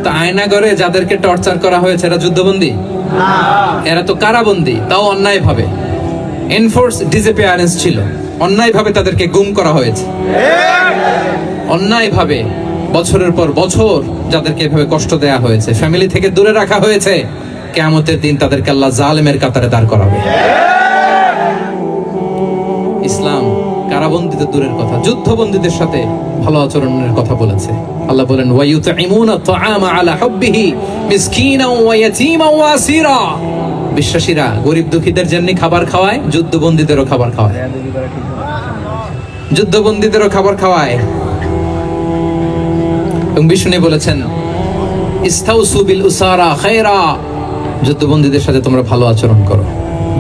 তো আয়নাগরে যাদেরকে টর্চার করা হয়েছে এরা যুদ্ধবন্দী? এরা তো কারাবন্দী, তাও অন্যায় ভাবে। এনফোর্স ডিসঅ্যাপিয়ারেন্স ছিল, অন্যায় ভাবে তাদেরকে গুম করা হয়েছে। অন্যায় ভাবে বছরের পর বছর যাদেরকে এভাবে কষ্ট দেয়া হয়েছে, ফ্যামিলি থেকে দূরে রাখা হয়েছে, কিয়ামতের দিন তাদেরকে আল্লাহ জালেমের কাতারে দাঁড় করাবে। ইসলাম কারাবন্দী তো দূরের কথা, যুদ্ধবন্দীদের সাথে ভালো আচরণের কথা বলেছে। আল্লাহ বলেন ওয়ায়ুতঈমুনা আত-তাআমা আলা হুব্বিহি মিসকিনাও ওয়া ইয়াতীমান ওয়া আসীরা। বিশ্বাসীরা গরিব দুঃখীদের জন্য খাবার খাওয়ায়, যুদ্ধবন্দীদেরও খাবার খাওয়ায়। যুদ্ধবন্দীদেরও খাবার খাওয়ায়। এবং বিষ্ণু বলেছেন ইস্তাউসু বিল উসারা খায়রা, যুদ্ধবন্দীদের সাথে তোমরা ভালো আচরণ করো।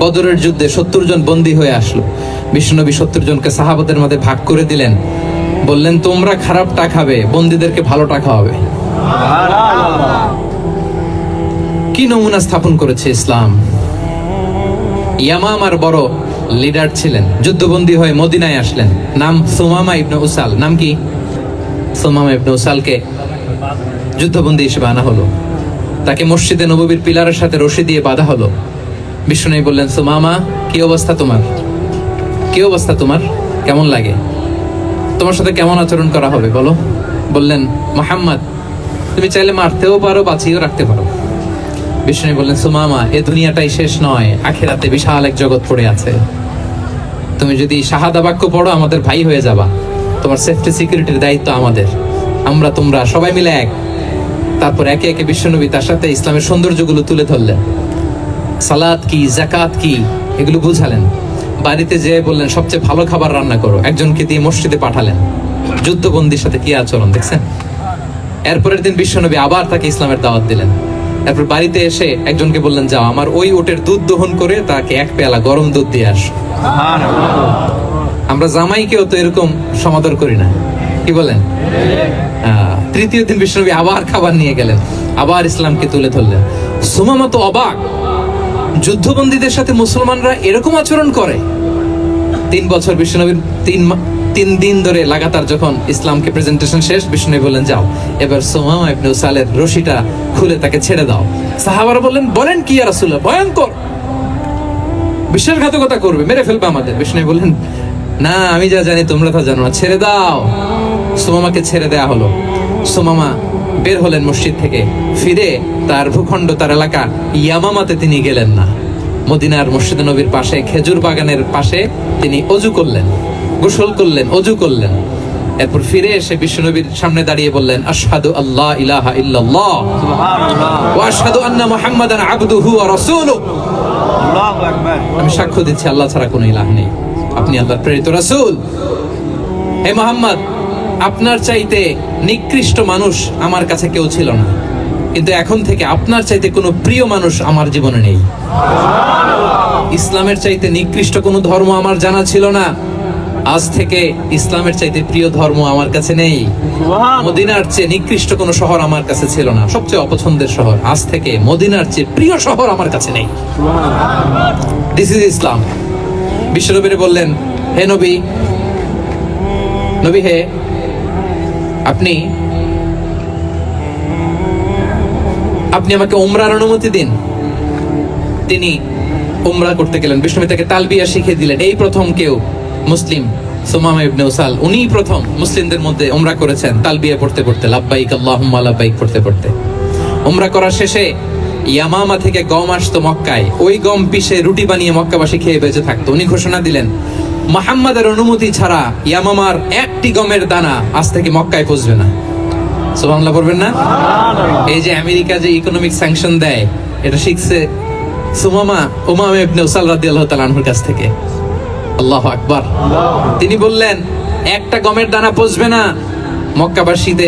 বদরের যুদ্ধে 70 জন বন্দী হয়ে আসলো। বিষ্ণুনবী 70 জনকে সাহাবাদের মধ্যে ভাগ করে দিলেন, বললেন তোমরা খারাপটা খাবে, বন্দীদেরকে ভালোটা খাওয়াবে। কি নমুনা স্থাপন করেছে ইসলাম। ইয়ামামার বড় লিডার ছিলেন, যুদ্ধবন্দী হয়ে মদিনায় আসলেন, নাম সুমামা ইবনে উসাল। নাম কি? সুমামা ইবনে উসালকে যুদ্ধবন্দী হিসেবে আনা হলো। তাকে মসজিদে নববীর পিলারের সাথে রশি দিয়ে বাঁধা হলো। বিষ্ণু বললেন সুমামা, কি অবস্থা তোমার? কি অবস্থা তোমার? কেমন লাগে? তোমার সাথে কেমন আচরণ করা হবে বলো? বললেন মুহাম্মদ, তুমি চাইলে মারতেও পারো, বাঁচিয়েও রাখতে পারো। বিষ্ণু বললেন সুমামা, এ দুনিয়াটাই শেষ নয়, আখিরাতে বিশাল এক জগৎ পড়ে আছে। তুমি যদি শাহাদা বাক্য পড়ো আমাদের ভাই হয়ে যাবা, তোমার সেফটি সিকিউরিটির দায়িত্ব আমাদের, আমরা তোমরা সবাই মিলে এক। তারপর একে একে বিশ্বনবী তার সাথে ইসলামের সৌন্দর্যগুলো তুলে ধরলেন। সালাত কি, যাকাত কি, এগুলো বুঝালেন। বাড়িতে যেয়ে বললেন সবচেয়ে ভালো খাবার রান্না করো, একজনকে দিয়ে মসজিদে পাঠালেন। যুদ্ধবন্দীর সাথে কি আচরণ দেখছেন। এরপরের দিন বিশ্বনবী আবার তাকে ইসলামের দাওয়াত দিলেন। এরপর বাড়িতে এসে একজনকে বললেন যাও আমার ওই ওটের দুধ দহন করে তাকে 1 পেয়ালা গরম দুধ দিয়ে আস। আমরা জামাইকেও তো এরকম সমাদর করি না, কি বলেন? তৃতীয় দিন বিশ্বনবী আবার খাবার নিয়ে গেলেন, আবার ইসলামকে তুলে ধরলেন। সুমামা তো অবাক, যুদ্ধবন্দীদের সাথে মুসলমানরা এরকম আচরণ করে। 3 বছর বিশ্বনবীর 3 দিন ধরে লাগাতার যখন ইসলামকে প্রেজেন্টেশন শেষ, বিষ্ণু বললেন যাও এবার সুমামা ইবনে উসালের রশিটা খুলে তাকে ছেড়ে দাও। সাহাবারা বলেন কি ইয়া রাসূলুল্লাহ, ভয়ঙ্কর, বিশ্বাসঘাতকতা করবে, মেরে ফেলবে আমাদের। বিষ্ণু বললেন না, আমি যা জানি তোমরা তা জানো না, ছেড়ে দাও। সুমামাকে ছেড়ে দেয়া হলো। সুমামা বের হলেন মসজিদ থেকে, ফিরে তার ভূখণ্ড, তার এলাকা ইয়ামামাতে তিনি গেলেন না। মদিনার মসজিদে নবীর পাশে খেজুর বাগানের পাশে তিনি অজু করলেন, গোসল করলেন, অজু করলেন। এরপর ফিরে এসে বিশ্বনবীর সামনে দাঁড়িয়ে বললেন আশহাদু আল্লা ইলাহা ইল্লাল্লাহ ওয়া আশহাদু আন্না মুহাম্মাদান আবদুহু ওয়া রাসূলুহু। আল্লাহু আকবার, আমি সাক্ষ্য দিচ্ছি আল্লাহ ছাড়া কোনো ইলাহ নেই, আপনি আল্লাহর প্রেরিত রাসূল। হে মুহাম্মদ, আপনার চাইতে নিকৃষ্ট মানুষ আমার কাছে কেউ ছিল না, কিন্তু এখন থেকে আপনার চাইতে কোনো প্রিয় মানুষ আমার জীবনে নেই। ইসলামের চাইতে নিকৃষ্ট কোনো ধর্ম আমার জানা ছিল না, আজ থেকে ইসলামের চাইতে প্রিয় ধর্ম আমার কাছে নেই। মদিনার চেয়ে নিকৃষ্ট কোনো শহর আমার কাছে ছিল না, সবচেয়ে অপছন্দের শহর, আজ থেকে মদিনার চেয়ে প্রিয় শহর আমার কাছে নেই। দিস ইজ ইসলাম। বিশ্বনবী বললেন হে নবী, নবী হে, আপনি আমাকে উমরার অনুমতি দিন। তিনি উমরা করতে গেলেন। বিষ্ণু তাকে তালবিয়া শিখিয়ে দিলেন। এই প্রথম কেউ মুসলিম সুমামা ইবনে উসাল, উনি প্রথম মুসলিমদের মধ্যে উমরা করেছেন তালবিয়া পড়তে পড়তে, লাব্বাইক আল্লাহুম্মা লাব্বাইক পড়তে পড়তে। উমরা করার শেষে ইয়ামামা থেকে গম আসতো মক্কায়, ওই গম পিষে রুটি বানিয়ে মক্কাবাসী খেয়ে বেঁচে থাকতো। উনি ঘোষণা দিলেন মুহাম্মাদের অনুমতি ছাড়া ইয়ামামার একটি গমের দানা আজ থেকে মক্কায় পৌঁছবে না। সুবহানাল্লাহ পড়বেন না? এই যে আমেরিকা যে ইকোনমিক স্যাংশন দেয়, এটা শিখছে সুমামা উমামা ইবনে উসাল রাদিয়াল্লাহু তাআলা আনহুর কাছ থেকে। আল্লাহু আকবার। তিনি বললেন একটা গমের দানা পৌঁছবে না মক্কাবাসীতে,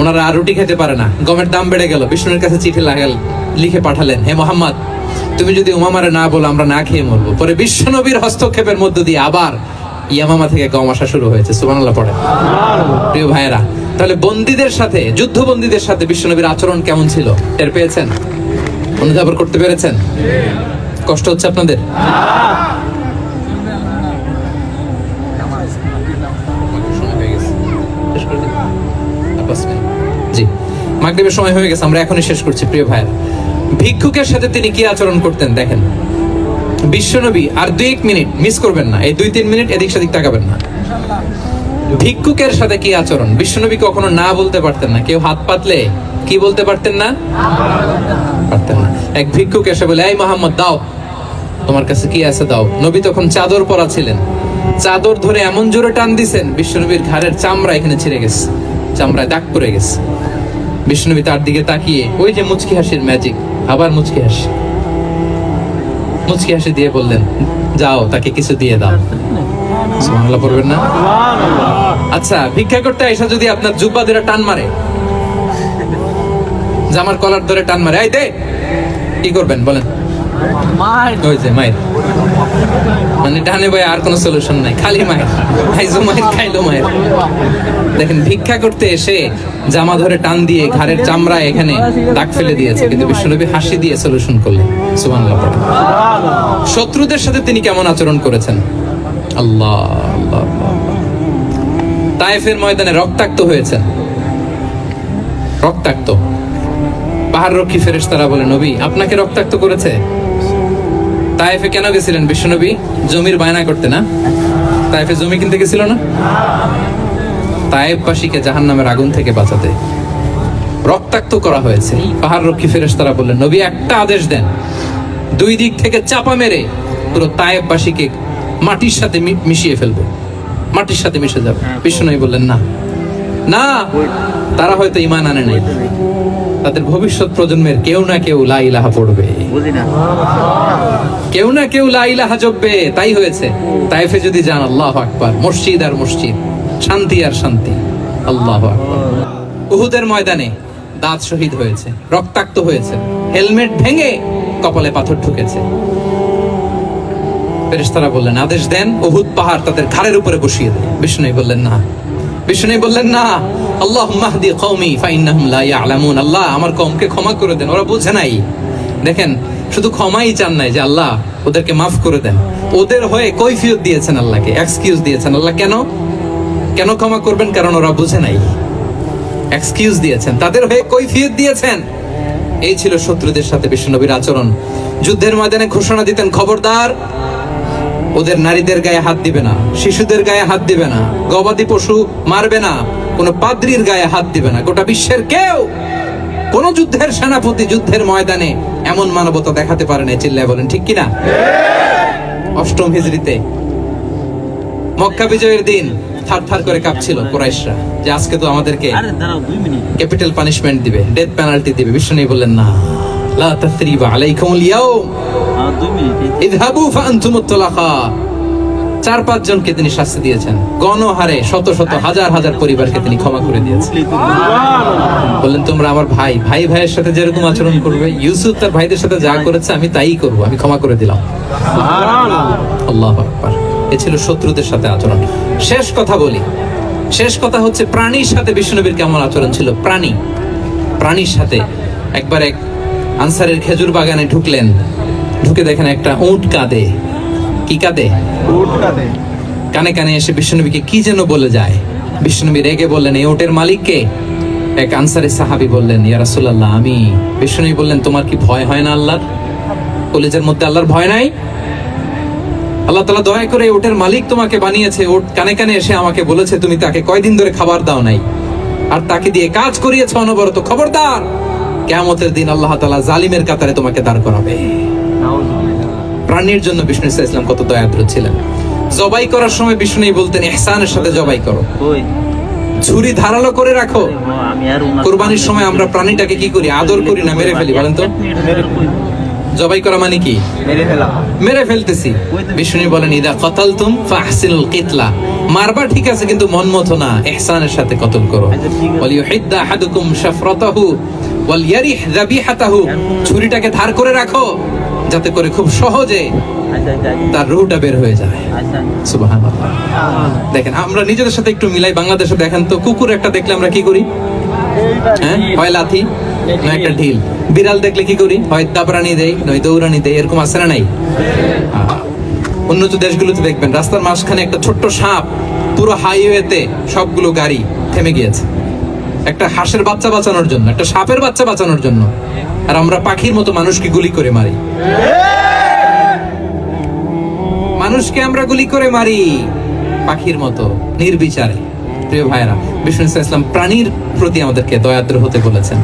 ওনারা আর রুটি খেতে পারে না, গমের দাম বেড়ে গেল। বিষ্ণুর কাছে চিঠি লিখে পাঠালেন, হে মুহাম্মদ, তুমি যদি উমামারে না বলো আমরা না খেয়ে মরবো। পরে বিশ্বনবীর হস্তক্ষেপের মধ্য দিয়ে আবার ইয়ামামা থেকে গম আসা শুরু হয়েছে। সুবহানাল্লাহ পড়ে। প্রিয় ভাইয়েরা, তাহলে বন্দীদের সাথে, যুদ্ধবন্দীদের সাথে বিশ্বনবীর আচরণ কেমন ছিল টের পেয়েছেন? অনুধাবন করতে পেরেছেন? কষ্ট হচ্ছে আপনাদের? জি, মাগরিবের সময় হয়ে গেছে, আমরা এখনই শেষ করছি প্রিয় ভাইয়েরা। ভিক্ষুকের সাথে তিনি কি আচরণ করতেন দেখেন। বিশ্বনবী আর 2-1 মিনিট মিস করবেন না, এই 2-3 মিনিট এদিক সেদিক তাকাবেন না। ভিক্ষুকের সাথে কি আচরণ, বিশ্বনবী কখনো না বলতে পারতেন না। কেউ হাত পাতলে কি বলতে পারতেন না? পারতেন না। এক ভিক্ষুক এসে বলে, এই মোহাম্মদ দাও, তোমার কাছে কি আছে দাও। নবী তখন চাদর পরা ছিলেন, চাদর ধরে এমন জোরে টান দিছেন বিশ্বনবীর ঘাড়ের চামড়া এখানে ছিঁড়ে গেছে, চামড়ায় দাগ পড়ে গেছে। বিশ্বনবী তার দিকে তাকিয়ে, ওই যে মুচকি হাসির ম্যাজিক, আবার মুচকি হাসি দিয়ে বললেন, যাও তাকে কিছু দিয়ে দাও। সুবহানাল্লাহ পড়বেন না? আচ্ছা, ভিক্ষা করতে আইসা যদি আপনার জুব্বা ধরে টান মারে, জামার কলার ধরে টান মারে, এই দে, কি করবেন বলেন? ওই যে মায়ের, মানে ডানে বয়ে আর কোনো সলিউশন নাই, খালি মায়ের, খাইছো মায়ের, খাইলো মায়ের। দেখেন, ভিক্ষা করতে এসে জামা ধরে টান দিয়ে ঘাড়ের চামড়া এখানে দাগ ফেলে দিয়েছে, কিন্তু বিশ্বনবী হাসি দিয়ে সলিউশন করলেন। সুবহানাল্লাহ। শত্রুদের সাথে তিনি কেমন আচরণ করেছেন? আল্লাহ আল্লাহ। তায়েফের ময়দানে রক্তাক্ত হয়েছেন, রক্তাক্ত। পাহাড় রক্ষী ফেরেশতারা বলে, নবী আপনাকে রক্তাক্ত করেছে? তায়েফে কেন গেছিলেন বিশ্বনবী? জমির বায়না করতে না? তায়েফে জমি কিনতে গেছিল না? তায়েফবাসীকে জাহান্নামের আগুন থেকে বাঁচাতে রক্তাক্ত করা হয়েছে। পাহাড় রক্ষী ফেরেশতারা বললেন, নবী একটা আদেশ দেন, 2 দিক থেকে চাপা মেরে পুরো তায়েফবাসীকে মাটির সাথে মিশিয়ে ফেলবো, মাটির সাথে মিশে যাবে। বিশ্বনবী বললেন, না না, তারা হয়তো ঈমান আনে নাই, তাদের ভবিষ্যৎ প্রজন্মের কেউ না কেউ লা ইলাহা পড়বে, কেউ না কেউ লা ইলাহা জপবে। তাই হয়েছে। তায়েফে যদি যান, আল্লাহু আকবার, মসজিদ আর মসজিদ, শান্তি আর শান্তি। আল্লাহু আকবার। উহুদের ময়দানে দাঁত শহীদ হয়েছে, রক্তাক্ত হয়েছে, হেলমেট ভেঙে কপালে পাথর ঢুকেছে। ফেরেশতারা বললেন, আদেশ দেন উহুদ পাহাড় তাদের ঘাড়ের উপরে বসিয়ে দেয়। বিষ্ণু বললেন, না। বিষ্ণু বললেন, না, আল্লাহুম্মা হদি কওমি ফাইন্নাহুম লা ইয়ালামুন। আল্লাহ আমার কওমকে ক্ষমা করে দেন, ওরা বোঝে নাই। দেখেন, শুধু ক্ষমাই চান নাই যে আল্লাহ ওদেরকে মাফ করে দেন, ওদের হয়ে কৈফিয়ত দিয়েছেন আল্লাহকে, এক্সকিউজ দিয়েছেন। আল্লাহ কেন কেন ক্ষমা করবেন? কারণ ওরা বুঝে নাই। এক্সকিউজ দিয়েছেন, তাদের হয়ে কৈফিয়ত দিয়েছেন। এই ছিল শত্রুদের সাথে বিশ্বনবীর আচরণ। যুদ্ধের ময়দানে ঘোষণা দিতেন, খবরদার, ওদের নারীদের গায়ে হাত দিবে না, শিশুদের গায়ে হাত দিবে না, গবাদি পশু মারবে না, কোন পাদ্রীর গায়ে হাত দিবে না। গোটা বিশ্বের কেউ, কোন যুদ্ধের সেনাপতি যুদ্ধের ময়দানে এমন মানবতা দেখাতে পারে না। চিল্লায় বলেন ঠিক কিনা? 8ম হিজরিতে মক্কা বিজয়ের দিন থার করে কাঁপছিল কুরাইশরা যে আজকে তো আমাদেরকে ক্যাপিটাল পানিশমেন্ট দিবে, ডেথ পেনাল্টি দিবে। বিষ্ণু বললেন, না, লা তাসরিবা আলাইকুমুল ইয়াউম, ইযহাবু ফাআনতুমুত তুলাকা। 4-5 জনকে তিনি শাস্তি দিয়েছেন, গণহারে শত শত হাজার হাজার পরিবারকে তিনি ক্ষমা করে দিয়েছেন। বললেন, তোমরা আমার ভাই, ভাইয়ের সাথে যেরকম আচরণ করবে, ইউসুফ তার ভাইদের সাথে যা করেছে আমি তাই করব, আমি ক্ষমা করে দিলাম। আল্লাহু আকবার। এ ছিল শত্রুদের সাথে আচরণ। শেষ কথা বলি, শেষ কথা হচ্ছে প্রাণীর সাথে বিশ্বনবীর কেমন আচরণ ছিল। প্রাণীর সাথে একবার এক আনসারের খেজুর বাগানে ঢুকলেন, ঢুকে দেখেন একটা উট কাঁদে। কি কাঁদে? উট কাঁদে। কানে কানে এসে বিশ্বনবীকে কি যেন বলে যায়। বিশ্বনবী রেগে বললেন, এই উটের মালিক কে? এক আনসারী সাহাবী বললেন, ইয়া রাসূলুল্লাহ, আমি। বিশ্বনবী বললেন, তোমার কি ভয় হয় না আল্লাহর? কলিজার মধ্যে আল্লাহর ভয় নাই? আল্লাহ তাআলা দয়া করে উটের মালিক তোমাকে বানিয়েছে। উট কানে কানে এসে আমাকে বলেছে তুমি তাকে কয়দিন ধরে খাবার দাও নাই, আর তাকে দিয়ে কাজ করিয়েছো অনবরত। খবরদার, কিয়ামতের দিন আল্লাহ তাআলা জালিমের কাতারে তোমাকে দাঁড় করাবে। প্রাণীর জন্য বিষ্ণু ইসলাম কত দয়াদ্র ছিলেন। জবাই করার সময় বিষ্ণু বলতেন, ইহসানের সাথে জবাই করো, ছুরি ধারালো করে রাখো। কুরবানির সময় আমরা প্রাণীটাকে কি করি? আদর করি না, মেরে ফেলি। বলেন তো, জবাই করা মানে কি? মেরে ফেলতেছি। বিষ্ণু বলেন, ইদা কাতালতুম ফাহসিনুল কিতলা, মারবা ঠিক আছে, কিন্তু মন মতো না, ইহসানের সাথে কতল করো। ওয়ালিউহিদ্দা আহাদুকুম শাফরাতাহু ওয়ালইয়ারিহ যাবিহাতাহু, ছুরিটাকে ধার করে রাখো যাতে করে খুব সহজে তার রুহটা বের হয়ে যায়। সুবহানাল্লাহ। দেখেন, আমরা নিজেদের সাথে একটু মিলাই। বাংলাদেশে দেখেন তো, কুকুর একটা দেখলে আমরা কি করি? হ্যাঁ, হয় লাথি না একটা ঢিল। বিড়াল দেখলে কি করি? হয় দাবরানি দেই, নয় দৌড়ানি দেই। এরকম আছে না নাই? উন্নত দেশগুলোতে দেখবেন রাস্তার মাঝখানে একটা ছোট্ট সাপ, পুরো হাইওয়েতে সবগুলো গাড়ি থেমে গিয়েছে। একটা হাঁসের বাচ্চা বাঁচানোর জন্য, একটা সাপের বাচ্চা বাঁচানোর জন্য, আর আমরা পাখির মতো মানুষকে গুলি করে মারি। মানুষকে আমরা গুলি করে মারি পাখির মতো নির্বিচারে। প্রিয় ভাইরা, বিষ্ণু ইসলাম প্রাণীর প্রতি আমাদেরকে দয়াদ্র হতে বলেছেন।